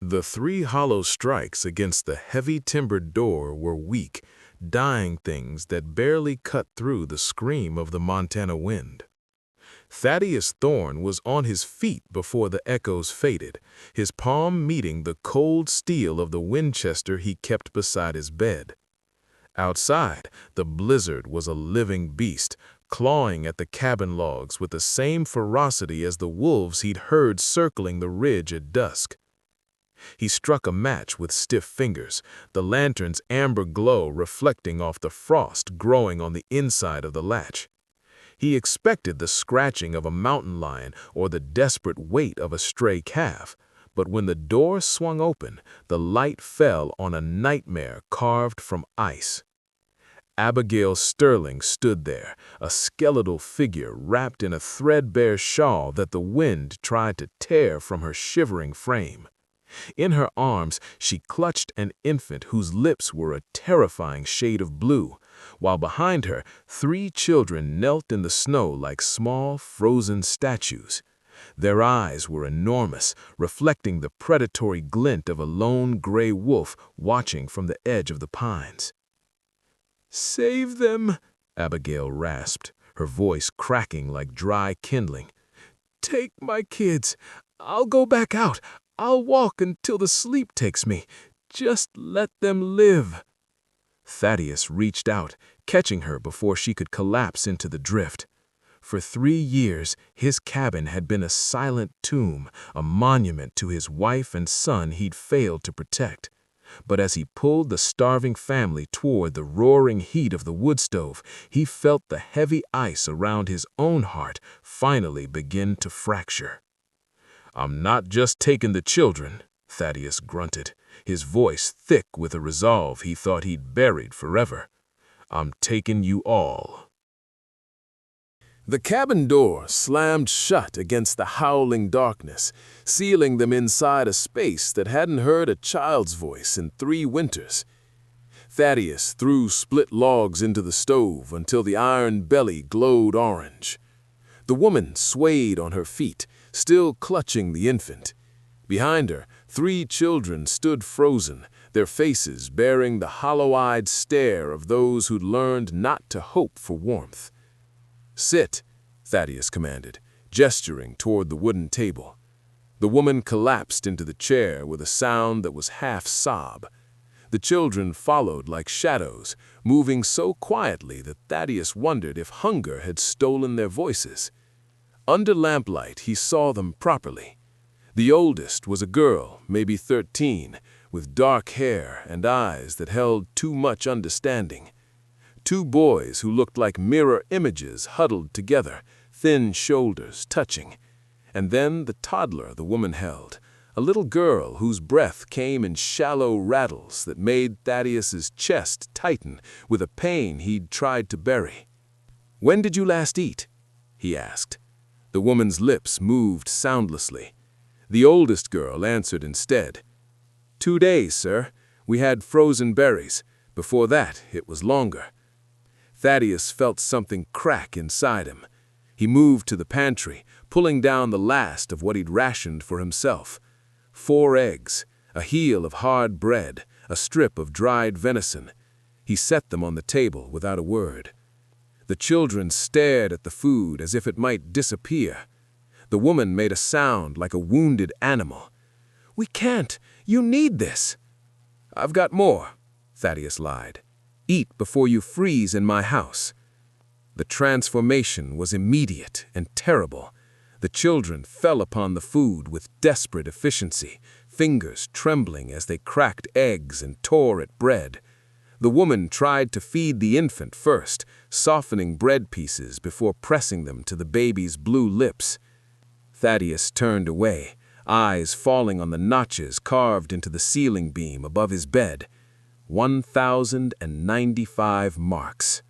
The three hollow strikes against the heavy timbered door were weak, dying things that barely cut through the scream of the Montana wind. Thaddeus Thorne was on his feet before the echoes faded, his palm meeting the cold steel of the Winchester he kept beside his bed. Outside, the blizzard was a living beast, clawing at the cabin logs with the same ferocity as the wolves he'd heard circling the ridge at dusk. He struck a match with stiff fingers, the lantern's amber glow reflecting off the frost growing on the inside of the latch. He expected the scratching of a mountain lion or the desperate weight of a stray calf, but when the door swung open, the light fell on a nightmare carved from ice. Abigail Sterling stood there, a skeletal figure wrapped in a threadbare shawl that the wind tried to tear from her shivering frame. In her arms, she clutched an infant whose lips were a terrifying shade of blue, while behind her, three children knelt in the snow like small, frozen statues. Their eyes were enormous, reflecting the predatory glint of a lone gray wolf watching from the edge of the pines. "Save them," Abigail rasped, her voice cracking like dry kindling. "Take my kids. I'll go back out. I'll walk until the sleep takes me. Just let them live." Thaddeus reached out, catching her before she could collapse into the drift. For 3 years, his cabin had been a silent tomb, a monument to his wife and son he'd failed to protect. But as he pulled the starving family toward the roaring heat of the wood stove, he felt the heavy ice around his own heart finally begin to fracture. "I'm not just taking the children," Thaddeus grunted, his voice thick with a resolve he thought he'd buried forever. "I'm taking you all." The cabin door slammed shut against the howling darkness, sealing them inside a space that hadn't heard a child's voice in 3 winters. Thaddeus threw split logs into the stove until the iron belly glowed orange. The woman swayed on her feet, still clutching the infant. Behind her, 3 children stood frozen, their faces bearing the hollow-eyed stare of those who'd learned not to hope for warmth. "Sit," Thaddeus commanded, gesturing toward the wooden table. The woman collapsed into the chair with a sound that was half sob. The children followed like shadows, moving so quietly that Thaddeus wondered if hunger had stolen their voices. Under lamplight, he saw them properly. The oldest was a girl, maybe 13, with dark hair and eyes that held too much understanding. 2 boys who looked like mirror images huddled together, thin shoulders touching. And then the toddler the woman held, a little girl whose breath came in shallow rattles that made Thaddeus's chest tighten with a pain he'd tried to bury. "When did you last eat?" he asked. The woman's lips moved soundlessly. The oldest girl answered instead. 2 days, sir. We had frozen berries. Before that, it was longer." Thaddeus felt something crack inside him. He moved to the pantry, pulling down the last of what he'd rationed for himself. 4 eggs, a heel of hard bread, a strip of dried venison. He set them on the table without a word. The children stared at the food as if it might disappear. The woman made a sound like a wounded animal. "We can't. You need this." "I've got more," Thaddeus lied. "Eat before you freeze in my house." The transformation was immediate and terrible. The children fell upon the food with desperate efficiency, fingers trembling as they cracked eggs and tore at bread. The woman tried to feed the infant first, softening bread pieces before pressing them to the baby's blue lips. Thaddeus turned away, eyes falling on the notches carved into the ceiling beam above his bed. 1,095 marks.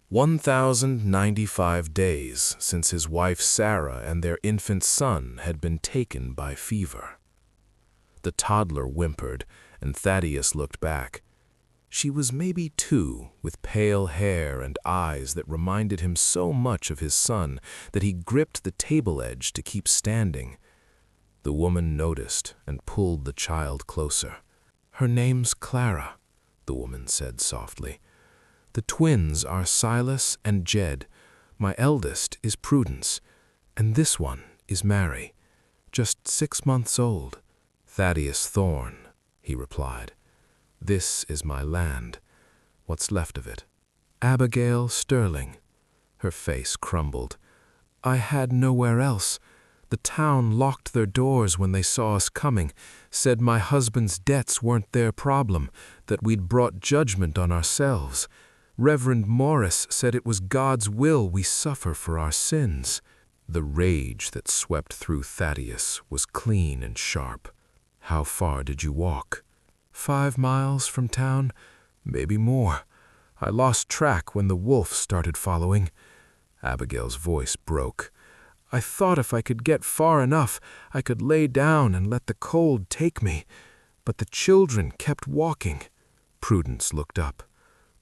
1,095 days since his wife Sarah and their infant son had been taken by fever. The toddler whimpered, and Thaddeus looked back. She was maybe 2, with pale hair and eyes that reminded him so much of his son that he gripped the table edge to keep standing. The woman noticed and pulled the child closer. "Her name's Clara," the woman said softly. "The twins are Silas and Jed. My eldest is Prudence, and this one is Mary, just 6 months old." "Thaddeus Thorne," he replied. "This is my land, what's left of it." "Abigail Sterling." Her face crumbled. "I had nowhere else. The town locked their doors when they saw us coming, said my husband's debts weren't their problem, that we'd brought judgment on ourselves. Reverend Morris said it was God's will we suffer for our sins." The rage that swept through Thaddeus was clean and sharp. "How far did you walk?" 5 miles from town, maybe more. I lost track when the wolf started following." Abigail's voice broke. "I thought if I could get far enough, I could lay down and let the cold take me. But the children kept walking." Prudence looked up.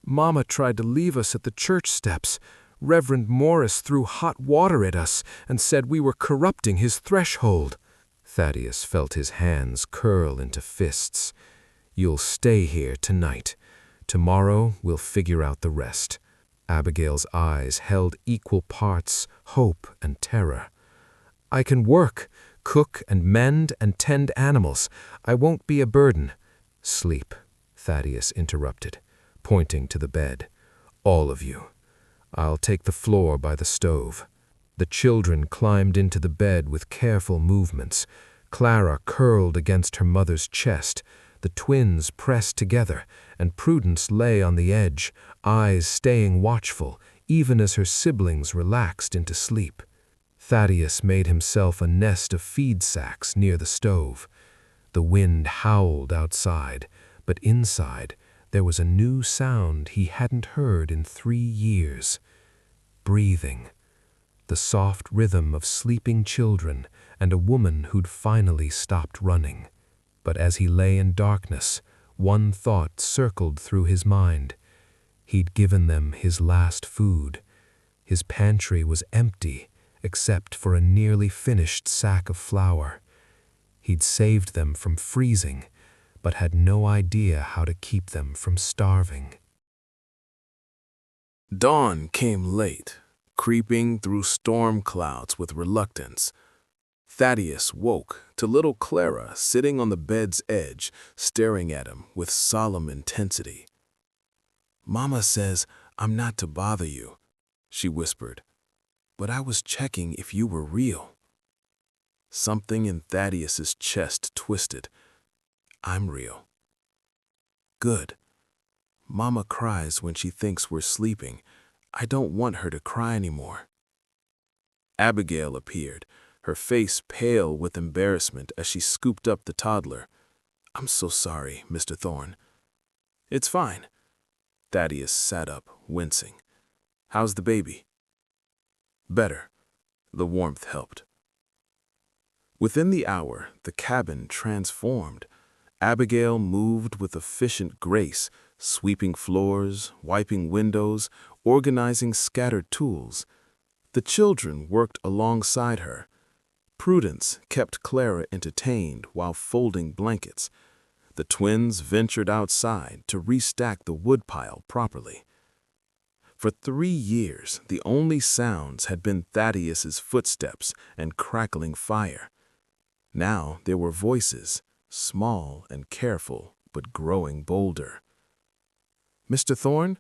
"Mama tried to leave us at the church steps. Reverend Morris threw hot water at us and said we were corrupting his threshold." Thaddeus felt his hands curl into fists. "You'll stay here tonight. Tomorrow we'll figure out the rest." Abigail's eyes held equal parts hope and terror. "I can work, cook and mend and tend animals. I won't be a burden." "Sleep," Thaddeus interrupted, pointing to the bed. "All of you. I'll take the floor by the stove." The children climbed into the bed with careful movements. Clara curled against her mother's chest. The twins pressed together, and Prudence lay on the edge, eyes staying watchful, even as her siblings relaxed into sleep. Thaddeus made himself a nest of feed sacks near the stove. The wind howled outside, but inside there was a new sound he hadn't heard in 3 years. Breathing. The soft rhythm of sleeping children and a woman who'd finally stopped running. But as he lay in darkness, one thought circled through his mind. He'd given them his last food. His pantry was empty, except for a nearly finished sack of flour. He'd saved them from freezing, but had no idea how to keep them from starving. Dawn came late, creeping through storm clouds with reluctance. Thaddeus woke to little Clara sitting on the bed's edge, staring at him with solemn intensity. "Mama says I'm not to bother you," she whispered, "but I was checking if you were real." Something in Thaddeus's chest twisted. "I'm real." "Good. Mama cries when she thinks we're sleeping. I don't want her to cry anymore." Abigail appeared, her face pale with embarrassment as she scooped up the toddler. "I'm so sorry, Mr. Thorne." "It's fine." Thaddeus sat up, wincing. "How's the baby?" "Better." The warmth helped. Within the hour, the cabin transformed. Abigail moved with efficient grace, sweeping floors, wiping windows, organizing scattered tools. The children worked alongside her. Prudence kept Clara entertained while folding blankets. The twins ventured outside to restack the woodpile properly. For 3 years, the only sounds had been Thaddeus's footsteps and crackling fire. Now there were voices, small and careful, but growing bolder. "Mr. Thorne?"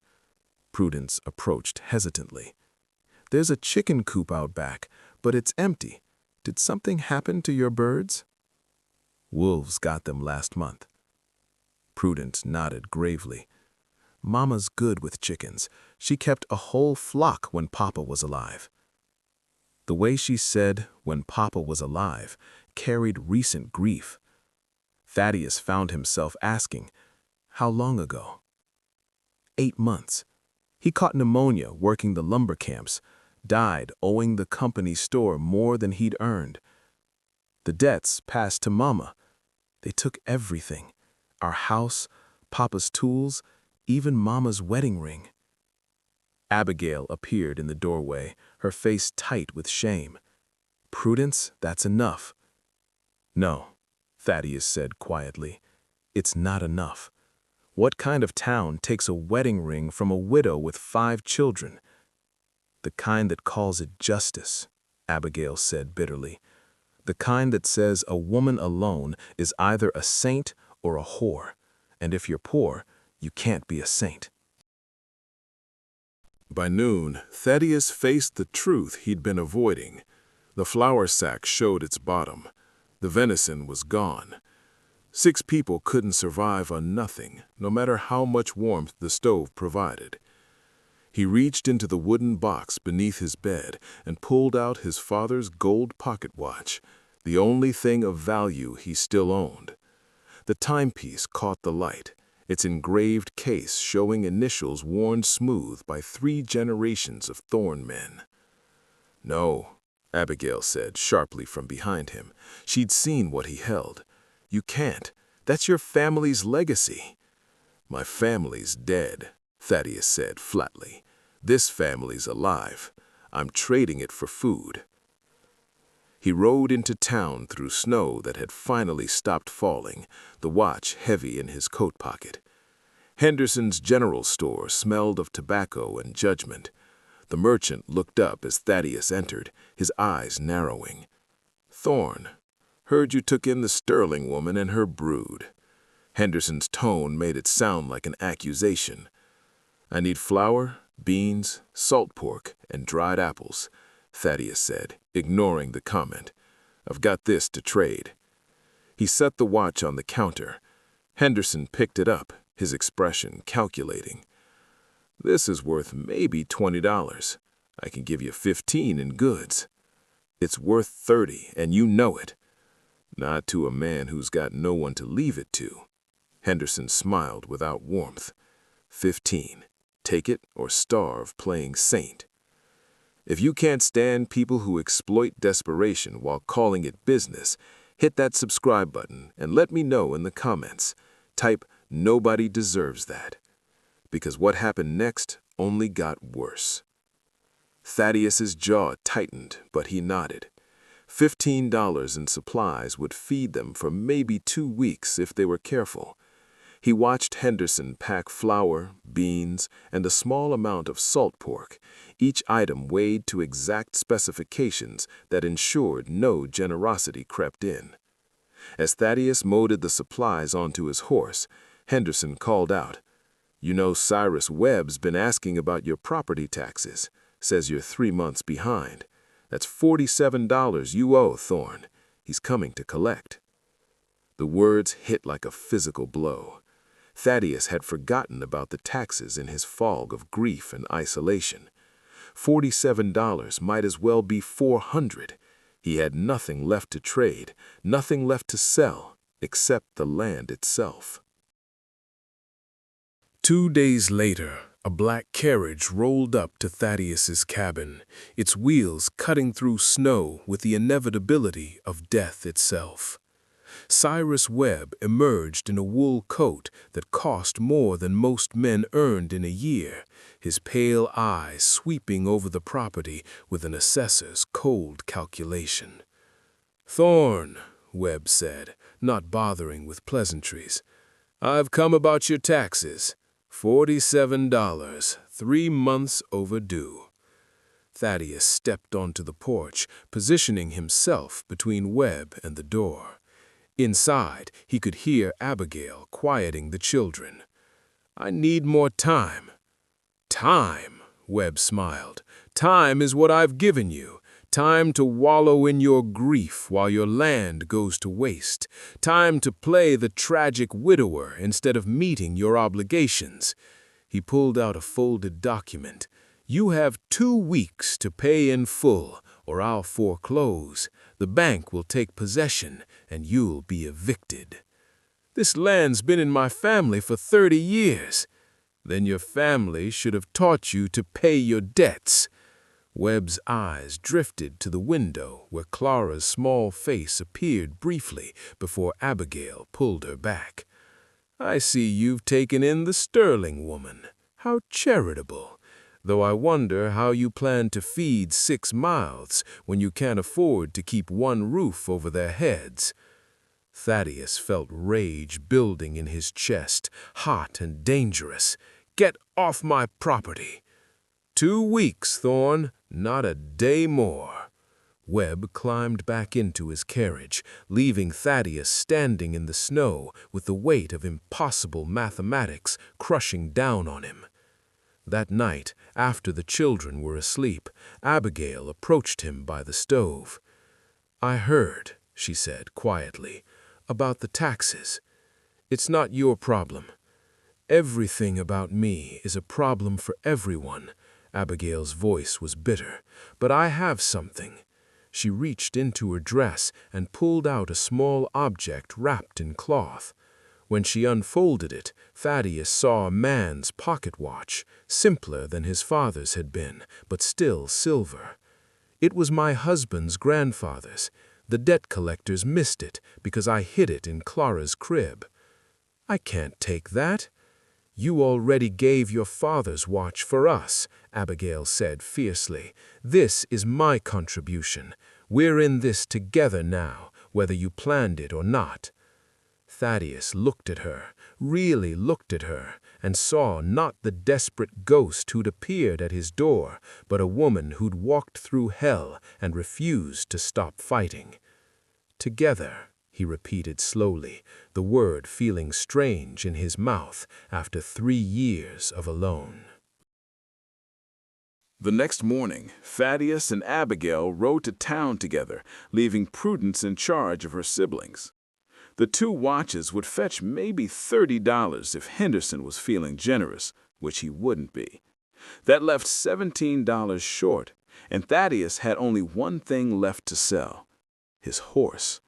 Prudence approached hesitantly. "There's a chicken coop out back, but it's empty. Did something happen to your birds?" "Wolves got them last month." Prudence nodded gravely. "Mama's good with chickens. She kept a whole flock when Papa was alive." The way she said, "when Papa was alive," carried recent grief. Thaddeus found himself asking, "How long ago?" 8 months. He caught pneumonia working the lumber camps, died owing the company store more than he'd earned. The debts passed to Mama. They took everything, our house, Papa's tools, even Mama's wedding ring. Abigail appeared in the doorway, her face tight with shame. "Prudence, that's enough." No, Thaddeus said quietly. It's not enough. What kind of town takes a wedding ring from a widow with 5 children? The kind that calls it justice, Abigail said bitterly. The kind that says a woman alone is either a saint or a whore, and if you're poor, you can't be a saint. By noon, Thaddeus faced the truth he'd been avoiding. The flour sack showed its bottom. The venison was gone. 6 people couldn't survive on nothing, no matter how much warmth the stove provided. He reached into the wooden box beneath his bed and pulled out his father's gold pocket watch, the only thing of value he still owned. The timepiece caught the light, its engraved case showing initials worn smooth by 3 generations of Thorne men. No, Abigail said sharply from behind him. She'd seen what he held. You can't. That's your family's legacy. My family's dead, Thaddeus said flatly. This family's alive. I'm trading it for food. He rode into town through snow that had finally stopped falling, the watch heavy in his coat pocket. Henderson's general store smelled of tobacco and judgment. The merchant looked up as Thaddeus entered, his eyes narrowing. Thorne, heard you took in the Sterling woman and her brood. Henderson's tone made it sound like an accusation. I need flour, beans, salt pork, and dried apples, Thaddeus said, ignoring the comment. I've got this to trade. He set the watch on the counter. Henderson picked it up, his expression calculating. This is worth maybe $20. I can give you 15 in goods. It's worth 30, and you know it. Not to a man who's got no one to leave it to. Henderson smiled without warmth. 15. Take it or starve playing saint. If you can't stand people who exploit desperation while calling it business, hit that subscribe button and let me know in the comments. Type, "Nobody deserves that." Because what happened next only got worse. Thaddeus's jaw tightened, but he nodded. $15 in supplies would feed them for maybe 2 weeks if they were careful. He watched Henderson pack flour, beans, and a small amount of salt pork, each item weighed to exact specifications that ensured no generosity crept in. As Thaddeus molded the supplies onto his horse, Henderson called out, "You know Cyrus Webb's been asking about your property taxes. Says you're 3 months behind. That's $47 you owe Thorne. He's coming to collect." The words hit like a physical blow. Thaddeus had forgotten about the taxes in his fog of grief and isolation. $47 might as well be 400. He had nothing left to trade, nothing left to sell, except the land itself. 2 days later, a black carriage rolled up to Thaddeus's cabin, its wheels cutting through snow with the inevitability of death itself. Cyrus Webb emerged in a wool coat that cost more than most men earned in a year, his pale eyes sweeping over the property with an assessor's cold calculation. "Thorne," Webb said, not bothering with pleasantries, "I've come about your taxes. $47, 3 months overdue." Thaddeus stepped onto the porch, positioning himself between Webb and the door. Inside, he could hear Abigail quieting the children. "I need more time." "Time," Webb smiled. "Time is what I've given you. Time to wallow in your grief while your land goes to waste. Time to play the tragic widower instead of meeting your obligations." He pulled out a folded document. "You have 2 weeks to pay in full, or I'll foreclose. The bank will take possession, and you'll be evicted." "This land's been in my family for 30 years. "Then your family should have taught you to pay your debts." Webb's eyes drifted to the window where Clara's small face appeared briefly before Abigail pulled her back. "I see you've taken in the Sterling woman. How charitable. Though I wonder how you plan to feed 6 mouths when you can't afford to keep one roof over their heads." Thaddeus felt rage building in his chest, hot and dangerous. "Get off my property!" "2 weeks, Thorne, not a day more." Webb climbed back into his carriage, leaving Thaddeus standing in the snow with the weight of impossible mathematics crushing down on him. That night, after the children were asleep, Abigail approached him by the stove. "I heard," she said quietly, "about the taxes. It's not your problem. Everything about me is a problem for everyone." Abigail's voice was bitter. "But I have something." She reached into her dress and pulled out a small object wrapped in cloth. When she unfolded it, Thaddeus saw a man's pocket watch, simpler than his father's had been, but still silver. "It was my husband's grandfather's. The debt collectors missed it because I hid it in Clara's crib." "I can't take that." "You already gave your father's watch for us," Abigail said fiercely. "This is my contribution. We're in this together now, whether you planned it or not." Thaddeus looked at her, really looked at her, and saw not the desperate ghost who'd appeared at his door, but a woman who'd walked through hell and refused to stop fighting. "Together," he repeated slowly, the word feeling strange in his mouth after 3 years of alone. The next morning, Thaddeus and Abigail rode to town together, leaving Prudence in charge of her siblings. The 2 watches would fetch maybe $30 if Henderson was feeling generous, which he wouldn't be. That left $17 short, and Thaddeus had only one thing left to sell: his horse.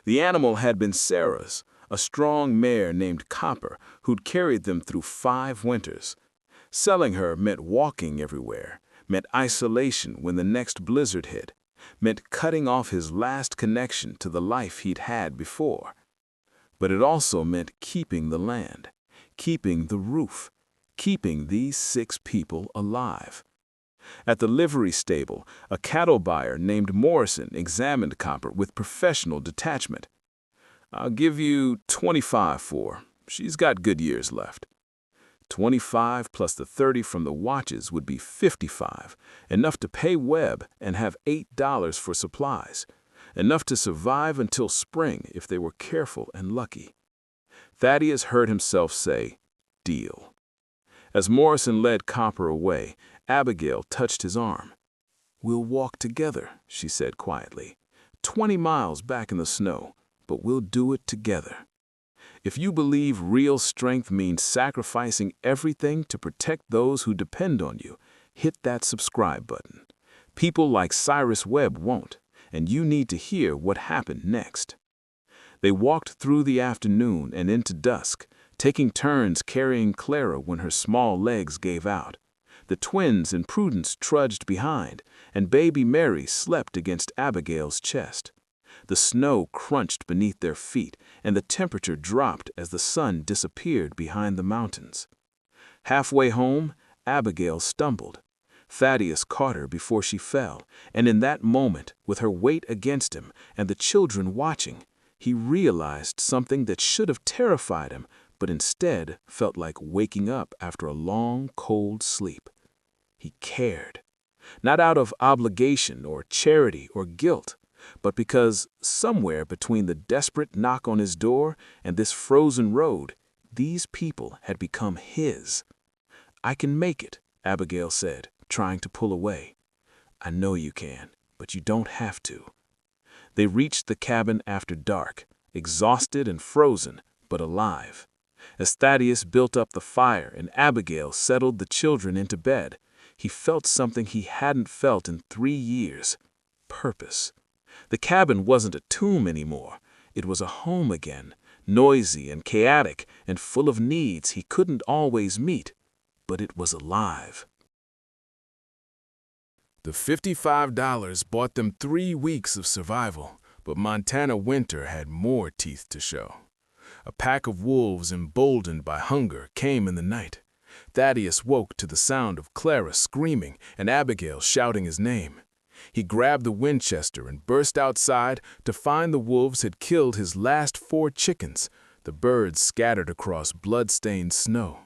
The animal had been Sarah's, a strong mare named Copper, who'd carried them through 5 winters. Selling her meant walking everywhere, meant isolation when the next blizzard hit, meant cutting off his last connection to the life he'd had before. But it also meant keeping the land, keeping the roof, keeping these 6 people alive. At the livery stable, a cattle buyer named Morrison examined Copper with professional detachment. "I'll give you 25 for her. She's got good years left." 25 plus the 30 from the watches would be 55, enough to pay Webb and have $8 for supplies, enough to survive until spring if they were careful and lucky. Thaddeus heard himself say, "Deal." As Morrison led Copper away, Abigail touched his arm. "We'll walk together," she said quietly. 20 miles back in the snow, but we'll do it together. If you believe real strength means sacrificing everything to protect those who depend on you, hit that subscribe button. People like Cyrus Webb won't, and you need to hear what happened next. They walked through the afternoon and into dusk, taking turns carrying Clara when her small legs gave out. The twins and Prudence trudged behind, and baby Mary slept against Abigail's chest. The snow crunched beneath their feet, and the temperature dropped as the sun disappeared behind the mountains. Halfway home, Abigail stumbled. Thaddeus caught her before she fell, and in that moment, with her weight against him and the children watching, he realized something that should have terrified him, but instead felt like waking up after a long, cold sleep. He cared. Not out of obligation or charity or guilt, but because somewhere between the desperate knock on his door and this frozen road, these people had become his. "I can make it," Abigail said, trying to pull away. "I know you can, but you don't have to." They reached the cabin after dark, exhausted and frozen, but alive. As Thaddeus built up the fire and Abigail settled the children into bed, he felt something he hadn't felt in 3 years: purpose. The cabin wasn't a tomb anymore. It was a home again, noisy and chaotic and full of needs he couldn't always meet, but it was alive. The $55 bought them 3 weeks of survival, but Montana winter had more teeth to show. A pack of wolves emboldened by hunger came in the night. Thaddeus woke to the sound of Clara screaming and Abigail shouting his name. He grabbed the Winchester and burst outside to find the wolves had killed his last 4 chickens, the birds scattered across blood-stained snow.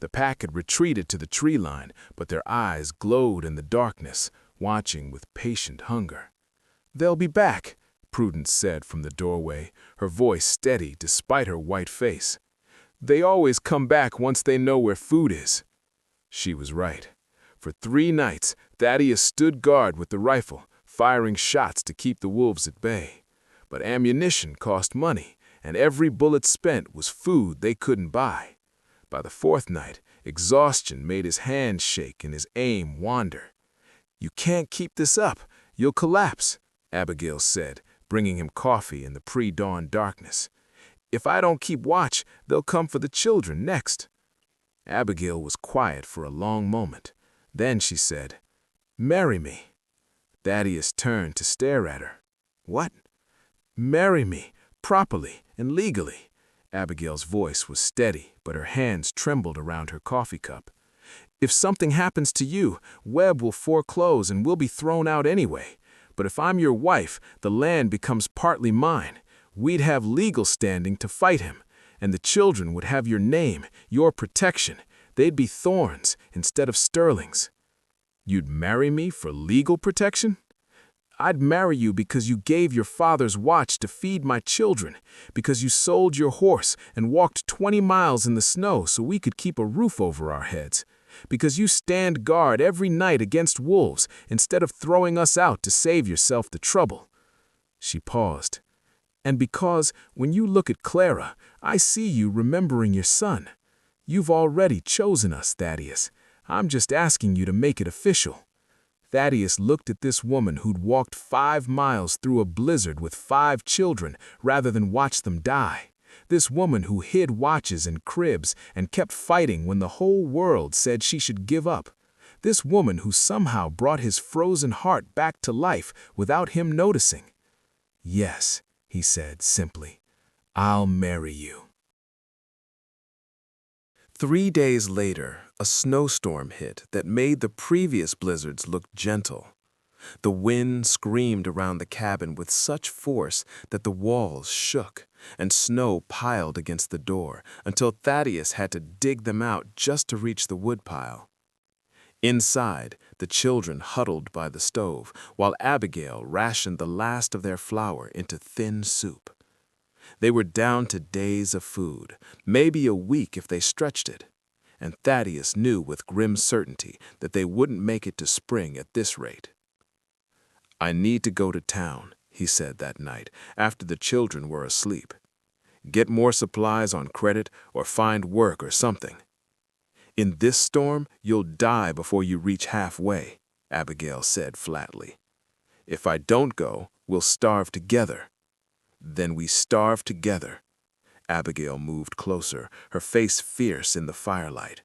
The pack had retreated to the tree line, but their eyes glowed in the darkness, watching with patient hunger. "They'll be back," Prudence said from the doorway, her voice steady despite her white face. "They always come back once they know where food is." She was right. For 3 nights, Thaddeus stood guard with the rifle, firing shots to keep the wolves at bay. But ammunition cost money, and every bullet spent was food they couldn't buy. By the 4th night, exhaustion made his hands shake and his aim wander. "You can't keep this up. You'll collapse," Abigail said, bringing him coffee in the pre-dawn darkness. "If I don't keep watch, they'll come for the children next." Abigail was quiet for a long moment. Then she said, "Marry me." Thaddeus turned to stare at her. "What?" "Marry me, properly and legally." Abigail's voice was steady, but her hands trembled around her coffee cup. "If something happens to you, Webb will foreclose and we'll be thrown out anyway. But if I'm your wife, the land becomes partly mine. We'd have legal standing to fight him, and the children would have your name, your protection. They'd be Thornes instead of Sterlings." "You'd marry me for legal protection?" "I'd marry you because you gave your father's watch to feed my children, because you sold your horse and walked 20 miles in the snow so we could keep a roof over our heads, because you stand guard every night against wolves instead of throwing us out to save yourself the trouble." She paused. "And because, when you look at Clara, I see you remembering your son. You've already chosen us, Thaddeus. I'm just asking you to make it official." Thaddeus looked at this woman who'd walked 5 miles through a blizzard with 5 children rather than watch them die. This woman who hid watches in cribs and kept fighting when the whole world said she should give up. This woman who somehow brought his frozen heart back to life without him noticing. "Yes," he said simply, "I'll marry you." 3 days later, a snowstorm hit that made the previous blizzards look gentle. The wind screamed around the cabin with such force that the walls shook, and snow piled against the door until Thaddeus had to dig them out just to reach the woodpile. Inside, the children huddled by the stove, while Abigail rationed the last of their flour into thin soup. They were down to days of food, maybe a week if they stretched it, and Thaddeus knew with grim certainty that they wouldn't make it to spring at this rate. "I need to go to town," he said that night, after the children were asleep. "Get more supplies on credit or find work or something." "In this storm, you'll die before you reach halfway," Abigail said flatly. "If I don't go, we'll starve together." "Then we starve together." Abigail moved closer, her face fierce in the firelight.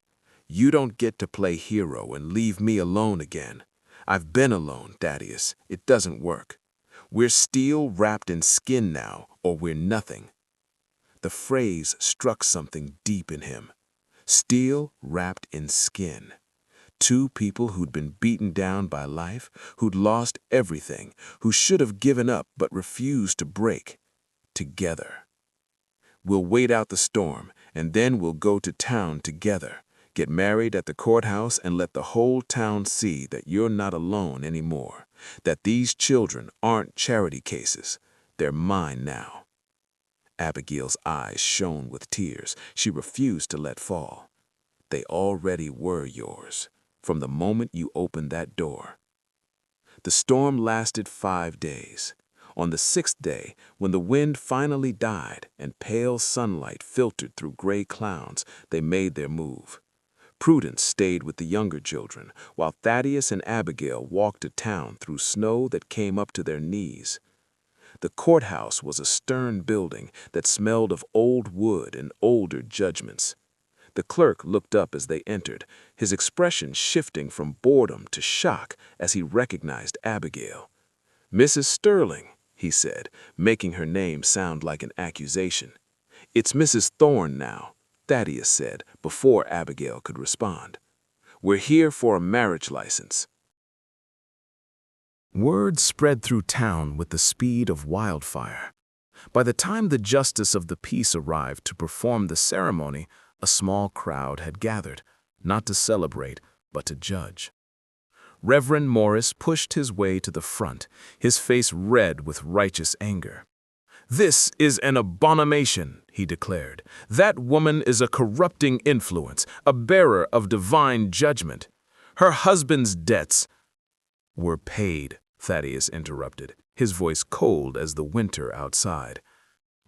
"You don't get to play hero and leave me alone again. I've been alone, Thaddeus. It doesn't work. We're steel wrapped in skin now, or we're nothing." The phrase struck something deep in him. Steel wrapped in skin. 2 people who'd been beaten down by life, who'd lost everything, who should have given up but refused to break. Together. "We'll wait out the storm, and then we'll go to town together, get married at the courthouse and let the whole town see that you're not alone anymore, that these children aren't charity cases. They're mine now." Abigail's eyes shone with tears she refused to let fall. "They already were yours, from the moment you opened that door." The storm lasted 5 days. On the 6th day, when the wind finally died and pale sunlight filtered through gray clouds, they made their move. Prudence stayed with the younger children, while Thaddeus and Abigail walked to town through snow that came up to their knees. The courthouse was a stern building that smelled of old wood and older judgments. The clerk looked up as they entered, his expression shifting from boredom to shock as he recognized Abigail. "Mrs. Sterling," he said, making her name sound like an accusation. "It's Mrs. Thorne now," Thaddeus said, before Abigail could respond. "We're here for a marriage license." Word spread through town with the speed of wildfire. By the time the justice of the peace arrived to perform the ceremony, a small crowd had gathered, not to celebrate, but to judge. Reverend Morris pushed his way to the front, his face red with righteous anger. "This is an abomination," he declared. "That woman is a corrupting influence, a bearer of divine judgment. Her husband's debts were paid," Thaddeus interrupted, his voice cold as the winter outside.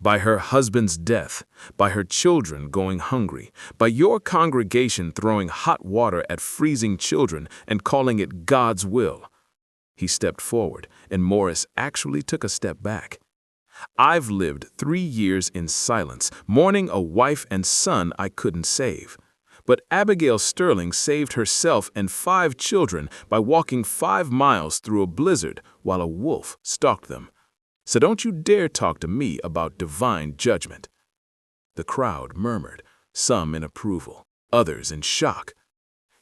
"By her husband's death, by her children going hungry, by your congregation throwing hot water at freezing children and calling it God's will." He stepped forward, and Morris actually took a step back. "I've lived 3 years in silence, mourning a wife and son I couldn't save. But Abigail Sterling saved herself and 5 children by walking 5 miles through a blizzard while a wolf stalked them. So don't you dare talk to me about divine judgment." The crowd murmured, some in approval, others in shock.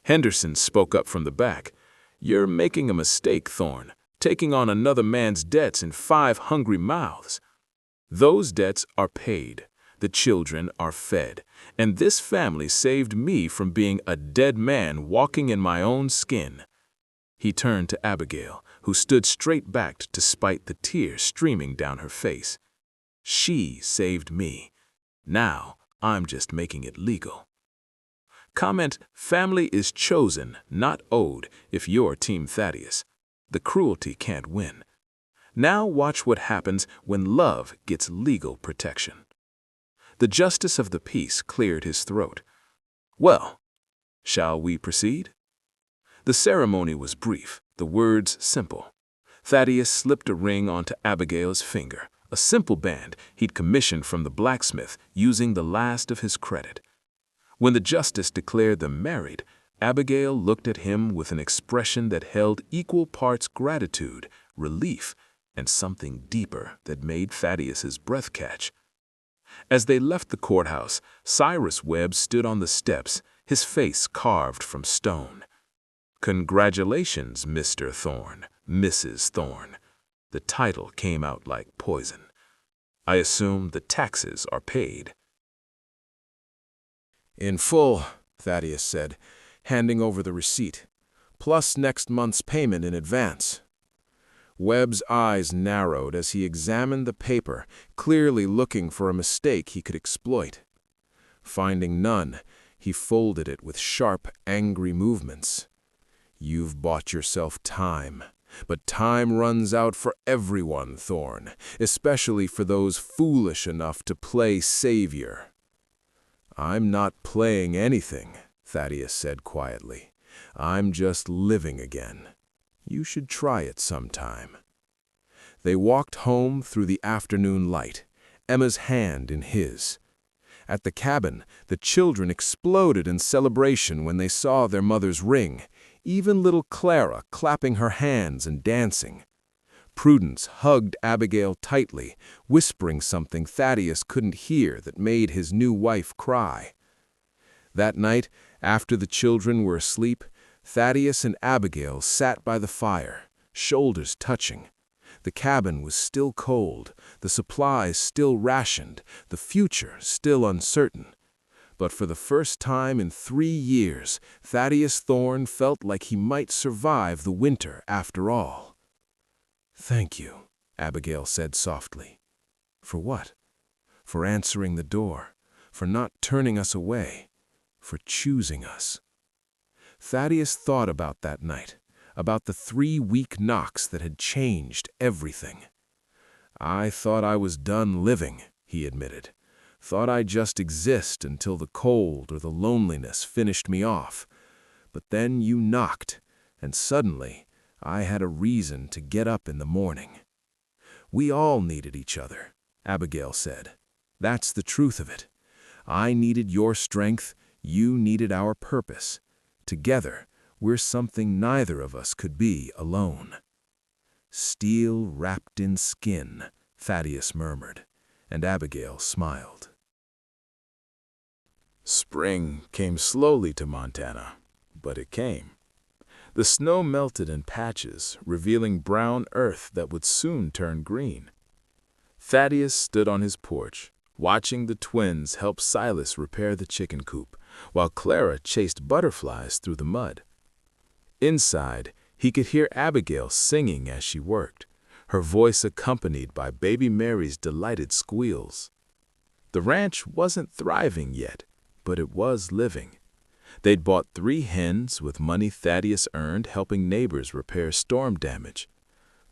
Henderson spoke up from the back. "You're making a mistake, Thorne, taking on another man's debts in 5 hungry mouths. Those debts are paid, the children are fed, and this family saved me from being a dead man walking in my own skin." He turned to Abigail, who stood straight-backed despite the tears streaming down her face. "She saved me. Now I'm just making it legal." Comment: family is chosen, not owed, if you're Team Thaddeus. The cruelty can't win. Now watch what happens when love gets legal protection. The justice of the peace cleared his throat. "Well, shall we proceed?" The ceremony was brief, the words simple. Thaddeus slipped a ring onto Abigail's finger, a simple band he'd commissioned from the blacksmith using the last of his credit. When the justice declared them married, Abigail looked at him with an expression that held equal parts gratitude, relief, and something deeper that made Thaddeus's breath catch. As they left the courthouse, Cyrus Webb stood on the steps, his face carved from stone. "Congratulations, Mr. Thorne, Mrs. Thorne." The title came out like poison. "I assume the taxes are paid." "In full," Thaddeus said, handing over the receipt, "plus next month's payment in advance." Webb's eyes narrowed as he examined the paper, clearly looking for a mistake he could exploit. Finding none, he folded it with sharp, angry movements. "You've bought yourself time, but time runs out for everyone, Thorne, especially for those foolish enough to play savior." "I'm not playing anything," Thaddeus said quietly. "I'm just living again. You should try it sometime." They walked home through the afternoon light, Emma's hand in his. At the cabin, the children exploded in celebration when they saw their mother's ring, even little Clara clapping her hands and dancing. Prudence hugged Abigail tightly, whispering something Thaddeus couldn't hear that made his new wife cry. That night, after the children were asleep, Thaddeus and Abigail sat by the fire, shoulders touching. The cabin was still cold, the supplies still rationed, the future still uncertain. But for the first time in 3 years, Thaddeus Thorne felt like he might survive the winter after all. "Thank you," Abigail said softly. "For what?" "For answering the door, for not turning us away, for choosing us." Thaddeus thought about that night, about the 3 weak knocks that had changed everything. "I thought I was done living," he admitted. "Thought I'd just exist until the cold or the loneliness finished me off. But then you knocked, and suddenly I had a reason to get up in the morning." "We all needed each other," Abigail said. "That's the truth of it. I needed your strength, you needed our purpose. Together, we're something neither of us could be alone." "Steel wrapped in skin," Thaddeus murmured, and Abigail smiled. Spring came slowly to Montana, but it came. The snow melted in patches, revealing brown earth that would soon turn green. Thaddeus stood on his porch, watching the twins help Silas repair the chicken coop, while Clara chased butterflies through the mud. Inside, he could hear Abigail singing as she worked, her voice accompanied by baby Mary's delighted squeals. The ranch wasn't thriving yet, but it was living. They'd bought 3 hens with money Thaddeus earned helping neighbors repair storm damage.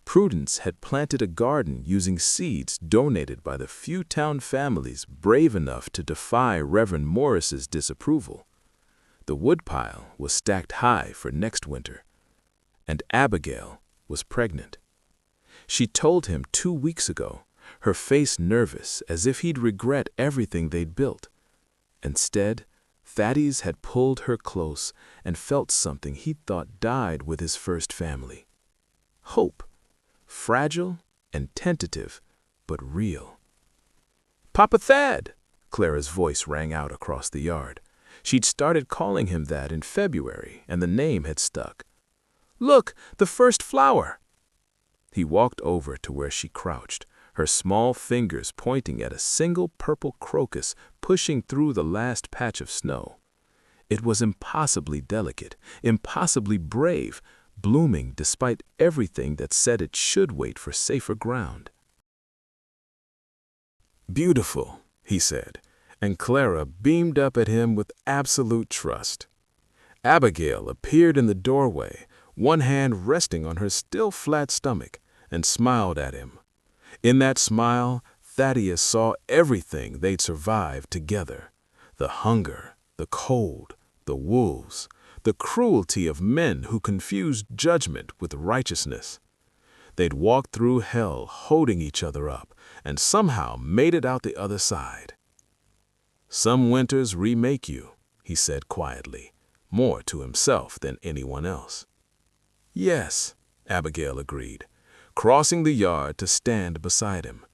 Prudence had planted a garden using seeds donated by the few town families brave enough to defy Reverend Morris's disapproval. The woodpile was stacked high for next winter. And Abigail was pregnant. She told him 2 weeks ago, her face nervous as if he'd regret everything they'd built. Instead, Thaddeus had pulled her close and felt something he'd thought died with his first family. Hope. Fragile and tentative, but real. "Papa Thad!" Clara's voice rang out across the yard. She'd started calling him that in February, and the name had stuck. "Look, the first flower!" He walked over to where she crouched, her small fingers pointing at a single purple crocus pushing through the last patch of snow. It was impossibly delicate, impossibly brave, blooming despite everything that said it should wait for safer ground. "Beautiful," he said, and Clara beamed up at him with absolute trust. Abigail appeared in the doorway, one hand resting on her still flat stomach, and smiled at him. In that smile, Thaddeus saw everything they'd survived together. The hunger, the cold, the wolves, the cruelty of men who confused judgment with righteousness. They'd walked through hell holding each other up and somehow made it out the other side. "Some winters remake you," he said quietly, more to himself than anyone else. "Yes," Abigail agreed, crossing the yard to stand beside him.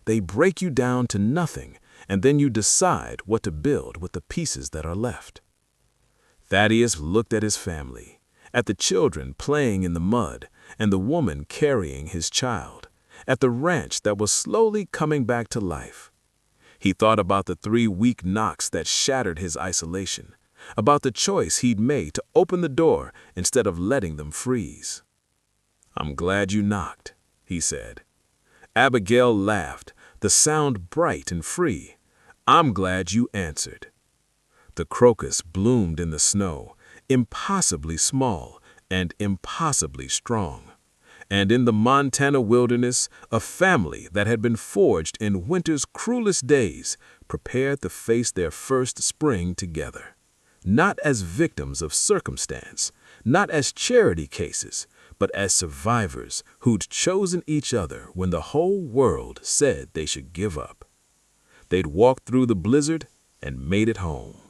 "They break you down to nothing, and then you decide what to build with the pieces that are left." Thaddeus looked at his family, at the children playing in the mud, and the woman carrying his child, at the ranch that was slowly coming back to life. He thought about the 3 weak knocks that shattered his isolation, about the choice he'd made to open the door instead of letting them freeze. "I'm glad you knocked," he said. Abigail laughed, the sound bright and free. "I'm glad you answered." The crocus bloomed in the snow, impossibly small and impossibly strong. And in the Montana wilderness, a family that had been forged in winter's cruelest days prepared to face their first spring together. Not as victims of circumstance, not as charity cases, but as survivors who'd chosen each other when the whole world said they should give up. They'd walked through the blizzard and made it home.